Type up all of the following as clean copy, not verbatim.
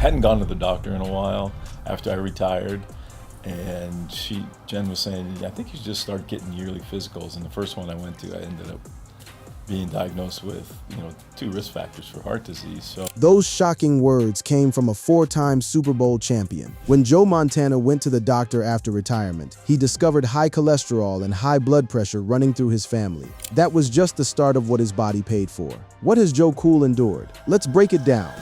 hadn't gone to the doctor in a while after I retired, and Jen was saying, I think you should just start getting yearly physicals. And the first one I went to, I ended up being diagnosed with, 2 risk factors for heart disease. So those shocking words came from a 4-time Super Bowl champion. When Joe Montana went to the doctor after retirement, he discovered high cholesterol and high blood pressure running through his family. That was just the start of what his body paid for. What has Joe Cool endured? Let's break it down.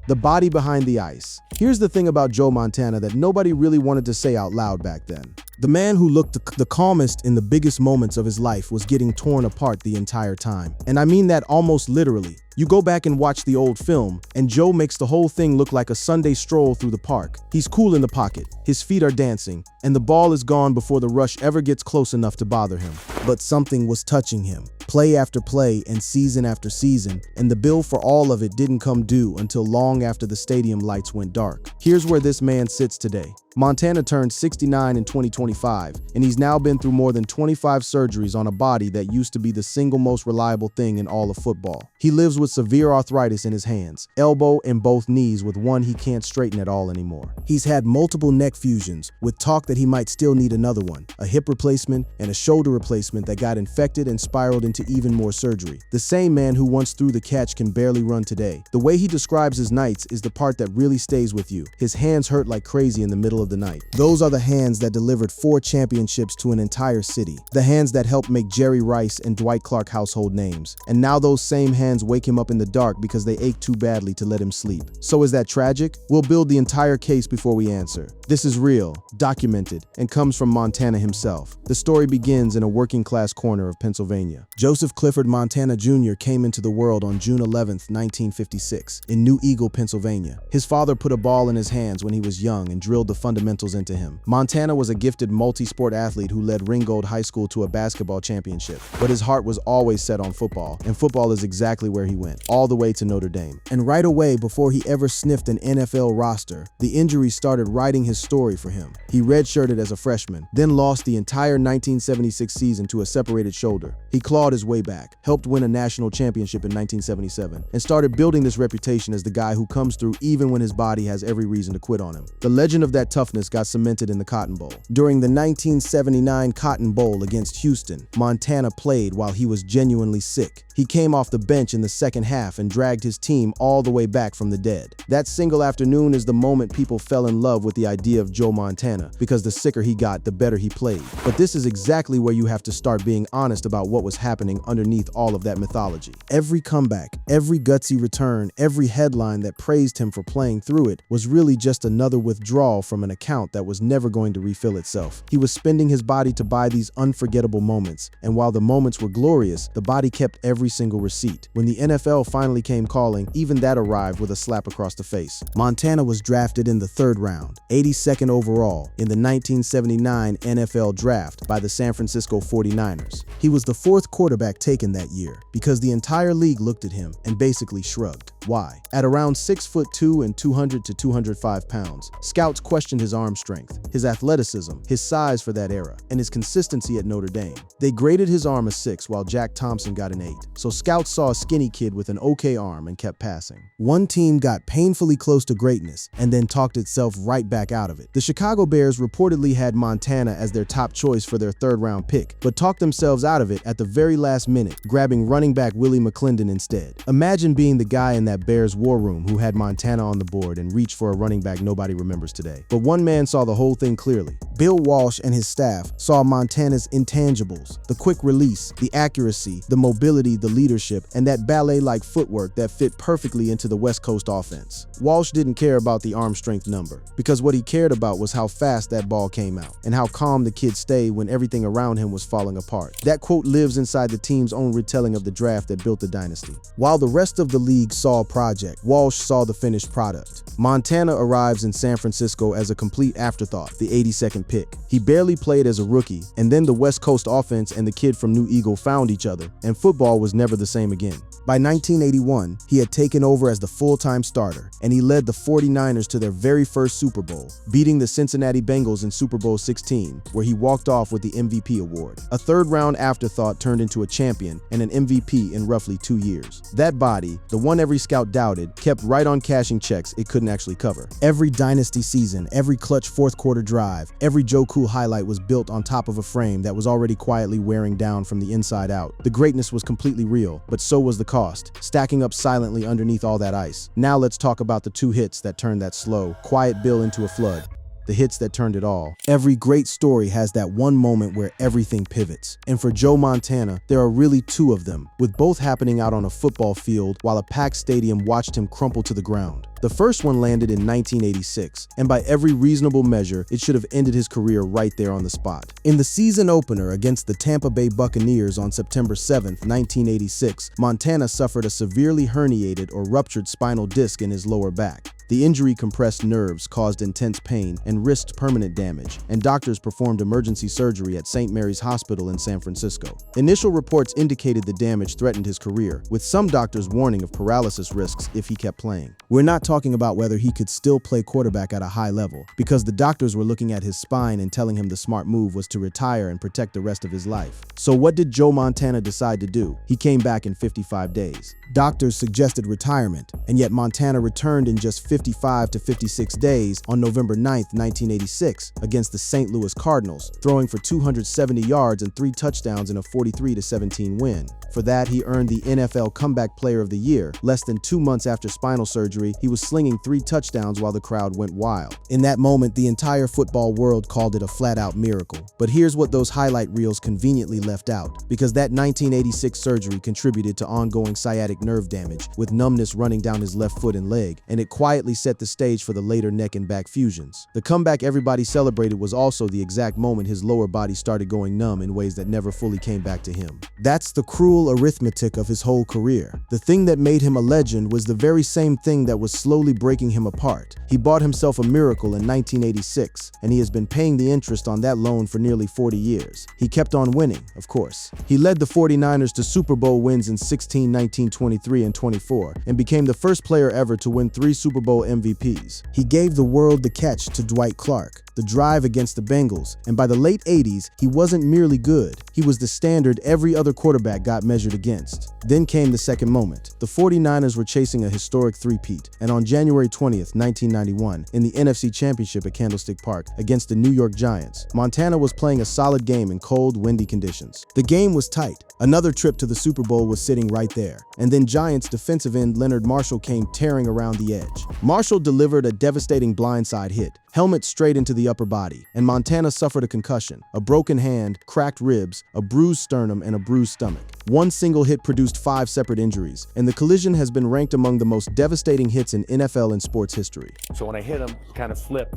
The body behind the ice. Here's the thing about Joe Montana that nobody really wanted to say out loud back then. The man who looked the calmest in the biggest moments of his life was getting torn apart the entire time. And I mean that almost literally. You go back and watch the old film, and Joe makes the whole thing look like a Sunday stroll through the park. He's cool in the pocket, his feet are dancing, and the ball is gone before the rush ever gets close enough to bother him. But something was touching him. Play after play and season after season, and the bill for all of it didn't come due until long after the stadium lights went dark. Here's where this man sits today. Montana turned 69 in 2025, and he's now been through more than 25 surgeries on a body that used to be the single most reliable thing in all of football. He lives with severe arthritis in his hands, elbow, and both knees, with one he can't straighten at all anymore. He's had multiple neck fusions, with talk that he might still need another one, a hip replacement, and a shoulder replacement that got infected and spiraled into even more surgery. The same man who once threw the catch can barely run today. The way he describes his nights is the part that really stays with you. His hands hurt like crazy in the middle of the night. Those are the hands that delivered 4 championships to an entire city. The hands that helped make Jerry Rice and Dwight Clark household names. And now those same hands wake him up in the dark because they ache too badly to let him sleep. So is that tragic? We'll build the entire case before we answer. This is real, documented, and comes from Montana himself. The story begins in a working-class corner of Pennsylvania. Joseph Clifford Montana Jr. came into the world on June 11, 1956, in New Eagle, Pennsylvania. His father put a ball in his hands when he was young and drilled the fundamentals into him. Montana was a gifted multi-sport athlete who led Ringgold High School to a basketball championship, but his heart was always set on football, and football is exactly where he went, all the way to Notre Dame. And right away, before he ever sniffed an NFL roster, the injuries started writing his story for him. He redshirted as a freshman, then lost the entire 1976 season to a separated shoulder. He clawed his way back, helped win a national championship in 1977, and started building this reputation as the guy who comes through even when his body has every reason to quit on him. The legend of that toughness got cemented in the Cotton Bowl. During the 1979 Cotton Bowl against Houston, Montana played while he was genuinely sick. He came off the bench in the second half and dragged his team all the way back from the dead. That single afternoon is the moment people fell in love with the idea of Joe Montana, because the sicker he got, the better he played. But this is exactly where you have to start being honest about what was happening underneath all of that mythology. Every comeback, every gutsy return, every headline that praised him for playing through it was really just another withdrawal from an account that was never going to refill itself. He was spending his body to buy these unforgettable moments, and while the moments were glorious, the body kept every single receipt. When the NFL finally came calling, even that arrived with a slap across the face. Montana was drafted in the 3rd round, 82nd overall, in the 1979 NFL Draft by the San Francisco 49ers. He was the 4th quarterback taken that year, because the entire league looked at him and basically shrugged. Why? At around 6'2" and 200 to 205 pounds, scouts questioned his arm strength, his athleticism, his size for that era, and his consistency at Notre Dame. They graded his arm a 6 while Jack Thompson got an 8, so scouts saw a skinny kid with an okay arm and kept passing. One team got painfully close to greatness and then talked itself right back out of it. The Chicago Bears reportedly had Montana as their top choice for their 3rd round pick, but talked themselves out of it at the very last minute, grabbing running back Willie McClendon instead. Imagine being the guy in that Bears war room who had Montana on the board and reached for a running back nobody remembers today. But one man saw the whole thing clearly. Bill Walsh and his staff saw Montana's intangibles, the quick release, the accuracy, the mobility, the leadership, and that ballet-like footwork that fit perfectly into the West Coast offense. Walsh didn't care about the arm strength number, because what he cared about was how fast that ball came out, and how calm the kid stayed when everything around him was falling apart. That quote lives inside the team's own retelling of the draft that built the dynasty. While the rest of the league saw a project, Walsh saw the finished product. Montana arrives in San Francisco as a complete afterthought, the 82nd pick. He barely played as a rookie, and then the West Coast offense and the kid from New Eagle found each other, and football was never the same again. By 1981, he had taken over as the full-time starter, and he led the 49ers to their very first Super Bowl, beating the Cincinnati Bengals in Super Bowl 16, where he walked off with the MVP award. A 3rd-round afterthought turned into into a champion and an MVP in roughly 2 years. That body, the one every scout doubted, kept right on cashing checks it couldn't actually cover. Every dynasty season, every clutch fourth quarter drive, every Joe Cool highlight was built on top of a frame that was already quietly wearing down from the inside out. The greatness was completely real, but so was the cost, stacking up silently underneath all that ice. Now let's talk about the 2 hits that turned that slow, quiet bill into a flood. The hits that turned it all. Every great story has that one moment where everything pivots. And for Joe Montana, there are really 2 of them, with both happening out on a football field while a packed stadium watched him crumple to the ground. The first one landed in 1986, and by every reasonable measure, it should have ended his career right there on the spot. In the season opener against the Tampa Bay Buccaneers on September 7, 1986, Montana suffered a severely herniated or ruptured spinal disc in his lower back. The injury compressed nerves, caused intense pain, and risked permanent damage, and doctors performed emergency surgery at St. Mary's Hospital in San Francisco. Initial reports indicated the damage threatened his career, with some doctors warning of paralysis risks if he kept playing. We're not talking about whether he could still play quarterback at a high level, because the doctors were looking at his spine and telling him the smart move was to retire and protect the rest of his life. So what did Joe Montana decide to do? He came back in 55 days. Doctors suggested retirement, and yet Montana returned in just 55 to 56 days on November 9, 1986, against the St. Louis Cardinals, throwing for 270 yards and 3 touchdowns in a 43-17 win. For that, he earned the NFL Comeback Player of the Year. Less than 2 months after spinal surgery, he was slinging 3 touchdowns while the crowd went wild. In that moment, the entire football world called it a flat-out miracle. But here's what those highlight reels conveniently left out, because that 1986 surgery contributed to ongoing sciatic nerve damage, with numbness running down his left foot and leg, and it quietly set the stage for the later neck and back fusions. The comeback everybody celebrated was also the exact moment his lower body started going numb in ways that never fully came back to him. That's the cruel arithmetic of his whole career. The thing that made him a legend was the very same thing that was slowly breaking him apart. He bought himself a miracle in 1986, and he has been paying the interest on that loan for nearly 40 years. He kept on winning, of course. He led the 49ers to Super Bowl wins in 16, 19, 23, and 24, and became the first player ever to win 3 Super Bowl MVPs. He gave the world the catch to Dwight Clark, the drive against the Bengals, and by the late 80s, he wasn't merely good. He was the standard every other quarterback got measured against. Then came the second moment. The 49ers were chasing a historic three-peat, and on January 20th, 1991, in the NFC Championship at Candlestick Park against the New York Giants, Montana was playing a solid game in cold, windy conditions. The game was tight. Another trip to the Super Bowl was sitting right there. And then Giants defensive end Leonard Marshall came tearing around the edge. Marshall delivered a devastating blindside hit, helmet straight into the upper body, and Montana suffered a concussion, a broken hand, cracked ribs, a bruised sternum, and a bruised stomach. One single hit produced 5 separate injuries, and the collision has been ranked among the most devastating hits in NFL and sports history. So when I hit him, kind of flipped.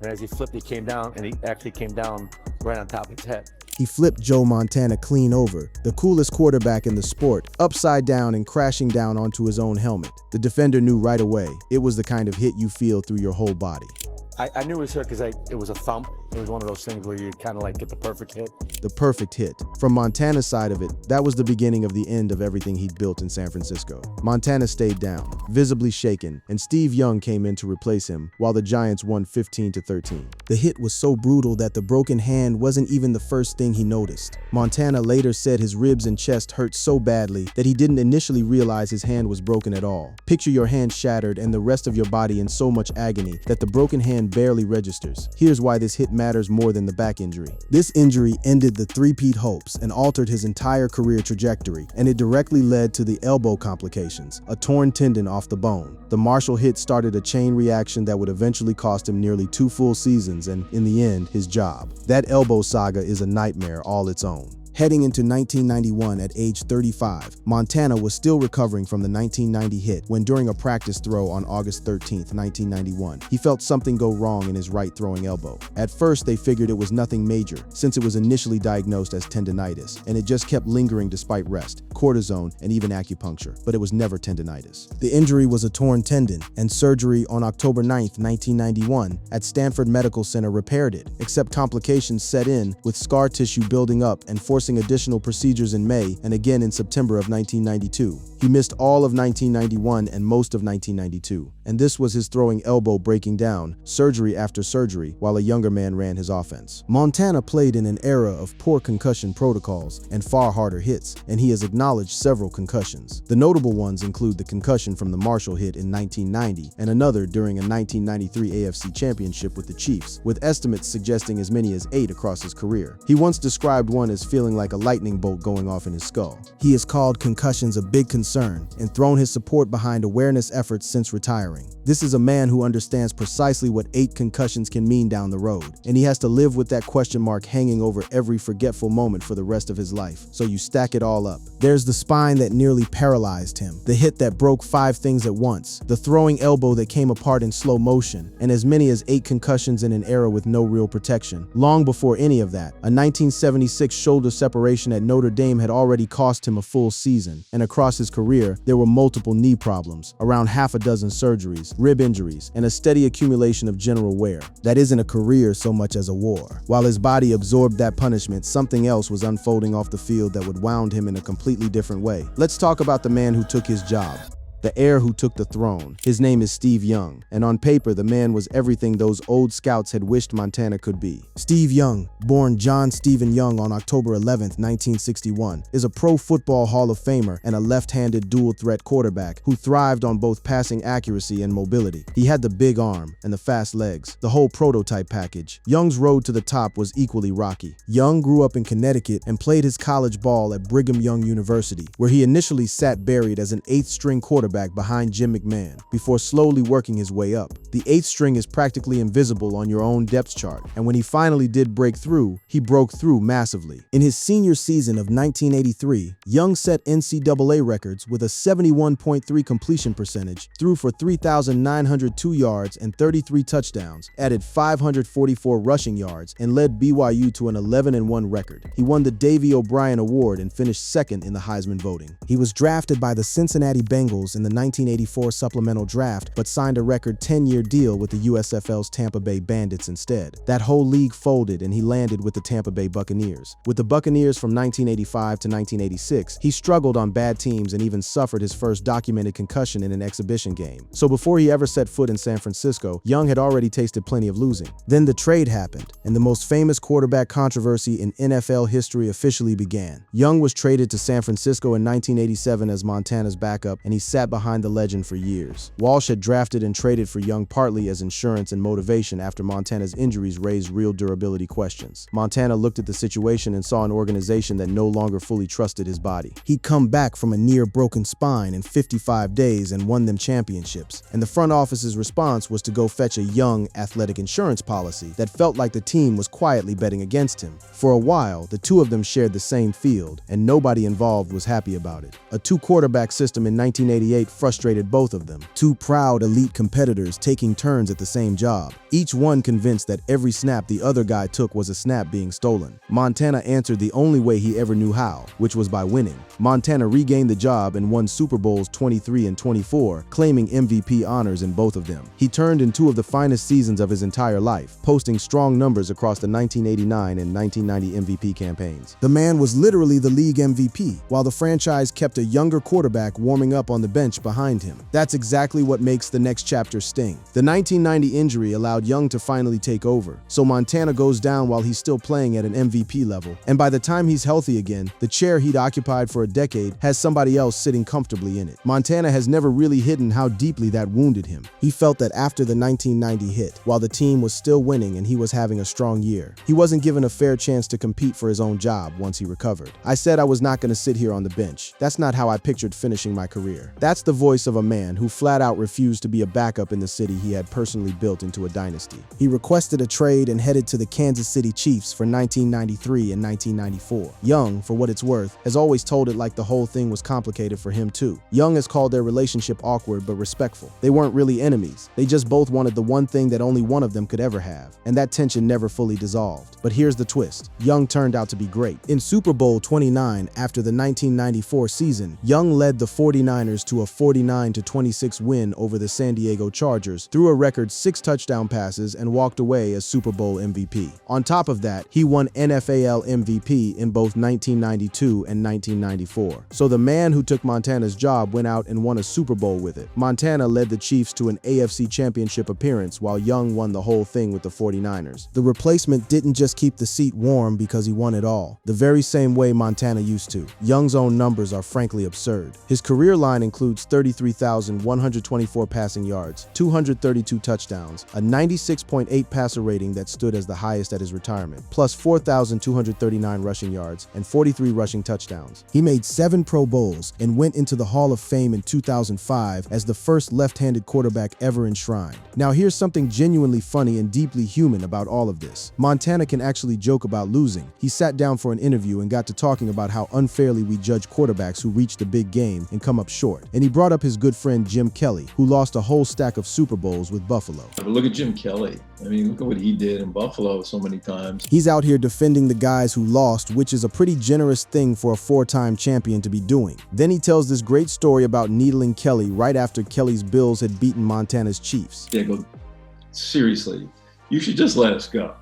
And as he flipped, he came down, and he actually came down right on top of his head. He flipped Joe Montana clean over, the coolest quarterback in the sport, upside down and crashing down onto his own helmet. The defender knew right away. It was the kind of hit you feel through your whole body. I knew it was hurt because it was a thump. It was one of those things where you kind of like get the perfect hit. The perfect hit. From Montana's side of it, that was the beginning of the end of everything he'd built in San Francisco. Montana stayed down, visibly shaken, and Steve Young came in to replace him, while the Giants won 15-13. The hit was so brutal that the broken hand wasn't even the first thing he noticed. Montana later said his ribs and chest hurt so badly that he didn't initially realize his hand was broken at all. Picture your hand shattered and the rest of your body in so much agony that the broken hand barely registers. Here's why this hit matters more than the back injury. This injury ended the three-peat hopes and altered his entire career trajectory, and it directly led to the elbow complications, a torn tendon off the bone. The Marshall hit started a chain reaction that would eventually cost him nearly 2 full seasons and, in the end, his job. That elbow saga is a nightmare all its own. Heading into 1991 at age 35, Montana was still recovering from the 1990 hit when during a practice throw on August 13, 1991, he felt something go wrong in his right throwing elbow. At first, they figured it was nothing major since it was initially diagnosed as tendinitis, and it just kept lingering despite rest, cortisone, and even acupuncture, but it was never tendinitis. The injury was a torn tendon, and surgery on October 9, 1991 at Stanford Medical Center repaired it, except complications set in with scar tissue building up and forcing forcing additional procedures in May and again in September of 1992. He missed all of 1991 and most of 1992, and this was his throwing elbow breaking down, surgery after surgery, while a younger man ran his offense. Montana played in an era of poor concussion protocols and far harder hits, and he has acknowledged several concussions. The notable ones include the concussion from the Marshall hit in 1990 and another during a 1993 AFC Championship with the Chiefs, with estimates suggesting as many as 8 across his career. He once described one as feeling like a lightning bolt going off in his skull. He has called concussions a big concern and thrown his support behind awareness efforts since retiring. This is a man who understands precisely what 8 concussions can mean down the road, and he has to live with that question mark hanging over every forgetful moment for the rest of his life. So you stack it all up. There's the spine that nearly paralyzed him, the hit that broke 5 things at once, the throwing elbow that came apart in slow motion, and as many as 8 concussions in an era with no real protection. Long before any of that, a 1976 shoulder separation at Notre Dame had already cost him a full season, and across his career, there were multiple knee problems, around half a dozen surgeries, rib injuries, and a steady accumulation of general wear. That isn't a career so much as a war. While his body absorbed that punishment, something else was unfolding off the field that would wound him in a completely different way. Let's talk about the man who took his job. The heir who took the throne. His name is Steve Young, and on paper, the man was everything those old scouts had wished Montana could be. Steve Young, born John Stephen Young on October 11, 1961, is a Pro Football Hall of Famer and a left-handed dual-threat quarterback who thrived on both passing accuracy and mobility. He had the big arm and the fast legs, the whole prototype package. Young's road to the top was equally rocky. Young grew up in Connecticut and played his college ball at Brigham Young University, where he initially sat buried as an 8th-string quarterback behind Jim McMahon, before slowly working his way up. The 8th string is practically invisible on your own depth chart, and when he finally did break through, he broke through massively. In his senior season of 1983, Young set NCAA records with a 71.3 completion percentage, threw for 3,902 yards and 33 touchdowns, added 544 rushing yards, and led BYU to an 11-1 record. He won the Davey O'Brien Award and finished second in the Heisman voting. He was drafted by the Cincinnati Bengals in the 1984 supplemental draft, but signed a record 10-year deal with the USFL's Tampa Bay Bandits instead. That whole league folded and he landed with the Tampa Bay Buccaneers. With the Buccaneers from 1985 to 1986, he struggled on bad teams and even suffered his first documented concussion in an exhibition game. So before he ever set foot in San Francisco, Young had already tasted plenty of losing. Then the trade happened, and the most famous quarterback controversy in NFL history officially began. Young was traded to San Francisco in 1987 as Montana's backup, and he sat behind the legend for years. Walsh had drafted and traded for Young partly as insurance and motivation after Montana's injuries raised real durability questions. Montana looked at the situation and saw an organization that no longer fully trusted his body. He'd come back from a near broken spine in 55 days and won them championships, and the front office's response was to go fetch a Young athletic insurance policy that felt like the team was quietly betting against him. For a while, the two of them shared the same field, and nobody involved was happy about it. A 2-quarterback system in 1988 frustrated both of them, 2 proud elite competitors taking turns at the same job, each one convinced that every snap the other guy took was a snap being stolen. Montana answered the only way he ever knew how, which was by winning. Montana regained the job and won Super Bowls 23 and 24, claiming MVP honors in both of them. He turned in 2 of the finest seasons of his entire life, posting strong numbers across the 1989 and 1990 MVP campaigns. The man was literally the league MVP, while the franchise kept a younger quarterback warming up on the bench behind him. That's exactly what makes the next chapter sting. The 1990 injury allowed Young to finally take over, so Montana goes down while he's still playing at an MVP level, and by the time he's healthy again, the chair he'd occupied for a decade has somebody else sitting comfortably in it. Montana has never really hidden how deeply that wounded him. He felt that after the 1990 hit, while the team was still winning and he was having a strong year, he wasn't given a fair chance to compete for his own job once he recovered. I said I was not going to sit here on the bench. That's not how I pictured finishing my career. That's the voice of a man who flat out refused to be a backup in the city he had personally built into a dynasty. He requested a trade and headed to the Kansas City Chiefs for 1993 and 1994. Young, for what it's worth, has always told it like the whole thing was complicated for him too. Young has called their relationship awkward but respectful. They weren't really enemies. They just both wanted the one thing that only one of them could ever have, and that tension never fully dissolved. But here's the twist. Young turned out to be great. In Super Bowl 29, after the 1994 season, Young led the 49ers to a a 49-26 win over the San Diego Chargers, threw a record 6 touchdown passes, and walked away as Super Bowl MVP. On top of that, he won NFL MVP in both 1992 and 1994. So the man who took Montana's job went out and won a Super Bowl with it. Montana led the Chiefs to an AFC Championship appearance while Young won the whole thing with the 49ers. The replacement didn't just keep the seat warm because he won it all, the very same way Montana used to. Young's own numbers are frankly absurd. His career line includes 33,124 passing yards, 232 touchdowns, a 96.8 passer rating that stood as the highest at his retirement, plus 4,239 rushing yards and 43 rushing touchdowns. He made 7 Pro Bowls and went into the Hall of Fame in 2005 as the first left-handed quarterback ever enshrined. Now here's something genuinely funny and deeply human about all of this. Montana can actually joke about losing. He sat down for an interview and got to talking about how unfairly we judge quarterbacks who reach the big game and come up short. And he brought up his good friend Jim Kelly, who lost a whole stack of Super Bowls with Buffalo. But look at Jim Kelly. I mean, look at what he did in Buffalo so many times. He's out here defending the guys who lost, which is a pretty generous thing for a 4-time champion to be doing. Then he tells this great story about needling Kelly right after Kelly's Bills had beaten Montana's Chiefs. They go, seriously, you should just let us go,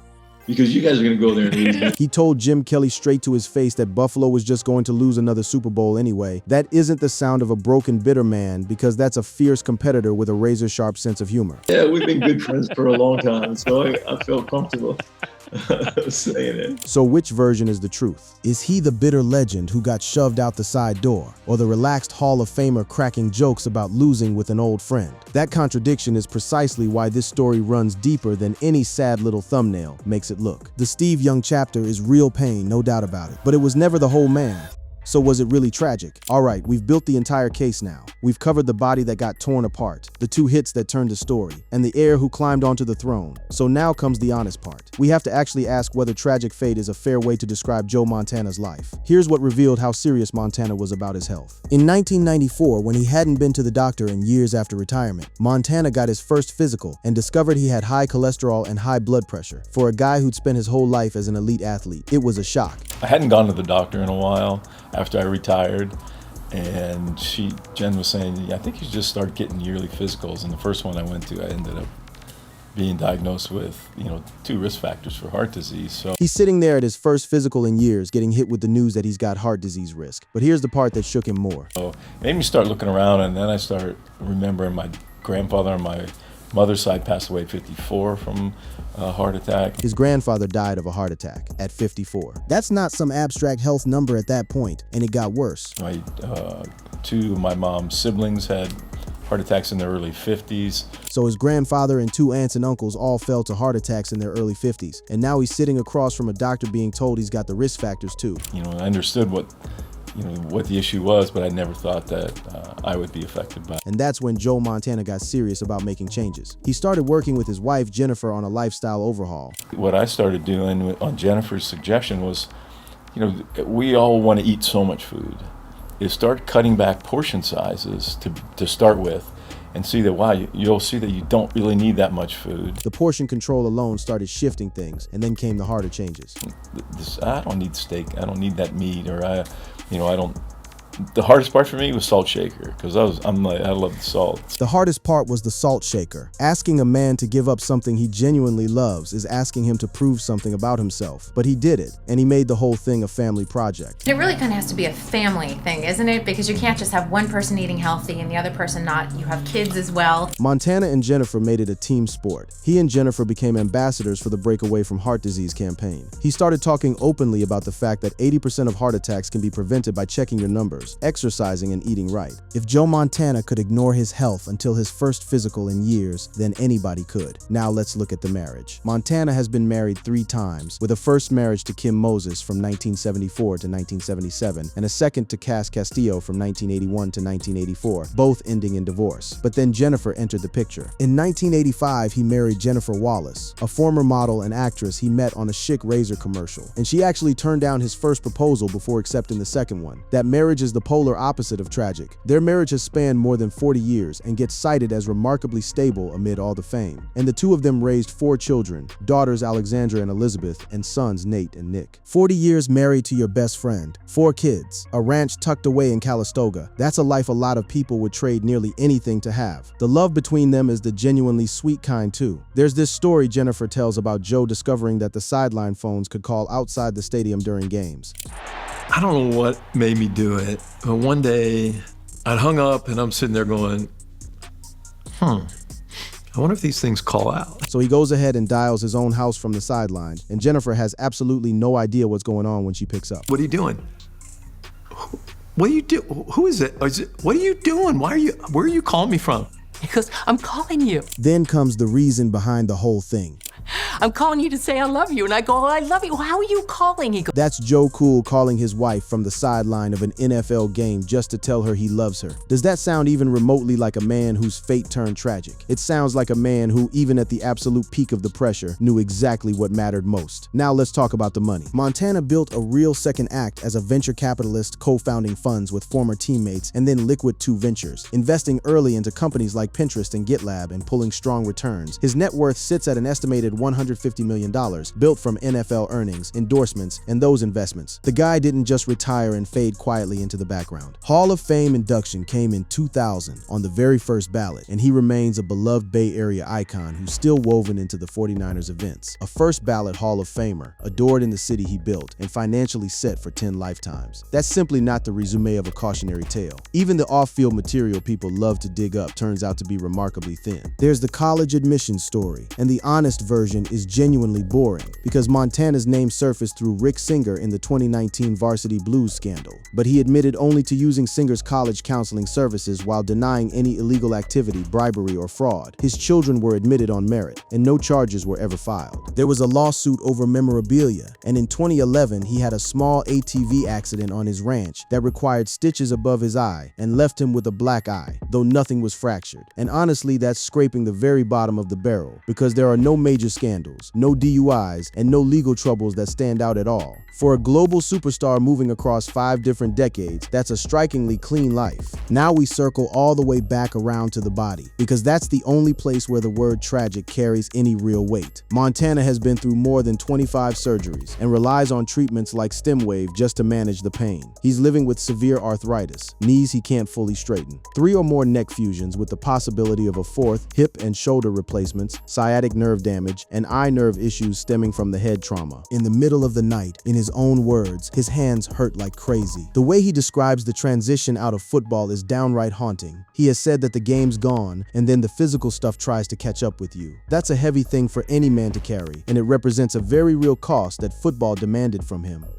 because you guys are going to go there and lose. He told Jim Kelly straight to his face that Buffalo was just going to lose another Super Bowl anyway. That isn't the sound of a broken, bitter man, because that's a fierce competitor with a razor-sharp sense of humor. Yeah, we've been good friends for a long time, so I feel comfortable saying it. So which version is the truth? Is he the bitter legend who got shoved out the side door, or the relaxed Hall of Famer cracking jokes about losing with an old friend? That contradiction is precisely why this story runs deeper than any sad little thumbnail makes it look. The Steve Young chapter is real pain, no doubt about it, but it was never the whole man. So was it really tragic? All right, we've built the entire case now. We've covered the body that got torn apart, the 2 hits that turned the story, and the heir who climbed onto the throne. So now comes the honest part. We have to actually ask whether tragic fate is a fair way to describe Joe Montana's life. Here's what revealed how serious Montana was about his health. In 1994, when he hadn't been to the doctor in years after retirement, Montana got his first physical and discovered he had high cholesterol and high blood pressure. For a guy who'd spent his whole life as an elite athlete, it was a shock. I hadn't gone to the doctor in a while after I retired, and Jen was saying, I think you should just start getting yearly physicals. And the first one I went to, I ended up being diagnosed with, 2 risk factors for heart disease. So he's sitting there at his first physical in years, getting hit with the news that he's got heart disease risk. But here's the part that shook him more. So it made me start looking around, and then I started remembering my grandfather on my mother's side passed away at 54 from a heart attack. His grandfather died of a heart attack at 54. That's not some abstract health number at that point, and it got worse. 2 of my mom's siblings had heart attacks in their early 50s. So his grandfather and 2 aunts and uncles all fell to heart attacks in their early 50s. And now he's sitting across from a doctor being told he's got the risk factors too. I understood what the issue was, but I never thought that I would be affected by it. And that's when Joe Montana got serious about making changes. He started working with his wife, Jennifer, on a lifestyle overhaul. What I started doing on Jennifer's suggestion was, we all want to eat so much food, is start cutting back portion sizes to start with, and see that, wow, you'll see that you don't really need that much food. The portion control alone started shifting things, and then came the harder changes. I don't need steak, I don't need that meat, or I don't. The hardest part for me was salt shaker, because I love the salt. The hardest part was the salt shaker. Asking a man to give up something he genuinely loves is asking him to prove something about himself. But he did it, and he made the whole thing a family project. It really kind of has to be a family thing, isn't it? Because you can't just have one person eating healthy and the other person not. You have kids as well. Montana and Jennifer made it a team sport. He and Jennifer became ambassadors for the Break Away from Heart Disease campaign. He started talking openly about the fact that 80% of heart attacks can be prevented by checking your numbers, exercising, and eating right. If Joe Montana could ignore his health until his first physical in years, then anybody could. Now let's look at the marriage. Montana has been married 3 times, with a first marriage to Kim Moses from 1974 to 1977, and a second to Cass Castillo from 1981 to 1984, both ending in divorce. But then Jennifer entered the picture. In 1985, he married Jennifer Wallace, a former model and actress he met on a Schick razor commercial, and she actually turned down his first proposal before accepting the second one. That marriage is is the polar opposite of tragic. Their marriage has spanned more than 40 years and gets cited as remarkably stable amid all the fame. And the two of them raised 4 children, daughters Alexandra and Elizabeth, and sons Nate and Nick. 40 years married to your best friend, 4 kids, a ranch tucked away in Calistoga. That's a life a lot of people would trade nearly anything to have. The love between them is the genuinely sweet kind too. There's this story Jennifer tells about Joe discovering that the sideline phones could call outside the stadium during games. I don't know what made me do it, but one day I hung up and I'm sitting there going, I wonder if these things call out. So he goes ahead and dials his own house from the sideline, and Jennifer has absolutely no idea what's going on when she picks up. What are you doing? What do you do? Who is it? What are you doing? Where are you calling me from? Because I'm calling you. Then comes the reason behind the whole thing. I'm calling you to say I love you. And I go, oh, I love you. How are you calling? He goes, That's Joe Cool calling his wife from the sideline of an NFL game just to tell her he loves her. Does that sound even remotely like a man whose fate turned tragic? It sounds like a man who, even at the absolute peak of the pressure, knew exactly what mattered most. Now let's talk about the money. Montana built a real second act as a venture capitalist, co-founding funds with former teammates and then Liquid 2 Ventures, investing early into companies like Pinterest and GitLab and pulling strong returns. His net worth sits at an estimated $150 million, built from NFL earnings, endorsements, and those investments. The guy didn't just retire and fade quietly into the background. Hall of Fame induction came in 2000 on the very first ballot, and he remains a beloved Bay Area icon who's still woven into the 49ers events. A first ballot Hall of Famer, adored in the city he built, and financially set for 10 lifetimes. That's simply not the resume of a cautionary tale. Even the off-field material people love to dig up turns out to be remarkably thin. There's the college admissions story, and the honest version is genuinely boring, because Montana's name surfaced through Rick Singer in the 2019 Varsity Blues scandal, but he admitted only to using Singer's college counseling services while denying any illegal activity, bribery, or fraud. His children were admitted on merit, and no charges were ever filed. There was a lawsuit over memorabilia, and in 2011 he had a small ATV accident on his ranch that required stitches above his eye and left him with a black eye, though nothing was fractured. And honestly, that's scraping the very bottom of the barrel, because there are no major scandals, no DUIs, and no legal troubles that stand out at all. For a global superstar moving across 5 different decades, that's a strikingly clean life. Now we circle all the way back around to the body, because that's the only place where the word tragic carries any real weight. Montana has been through more than 25 surgeries and relies on treatments like StemWave just to manage the pain. He's living with severe arthritis, knees he can't fully straighten, 3 or more neck fusions with the possibility of a 4th, hip and shoulder replacements, sciatic nerve damage, and eye nerve issues stemming from the head trauma. In the middle of the night, in his own words, his hands hurt like crazy. The way he describes the transition out of football is downright haunting. He has said that the game's gone, and then the physical stuff tries to catch up with you. That's a heavy thing for any man to carry, and it represents a very real cost that football demanded from him.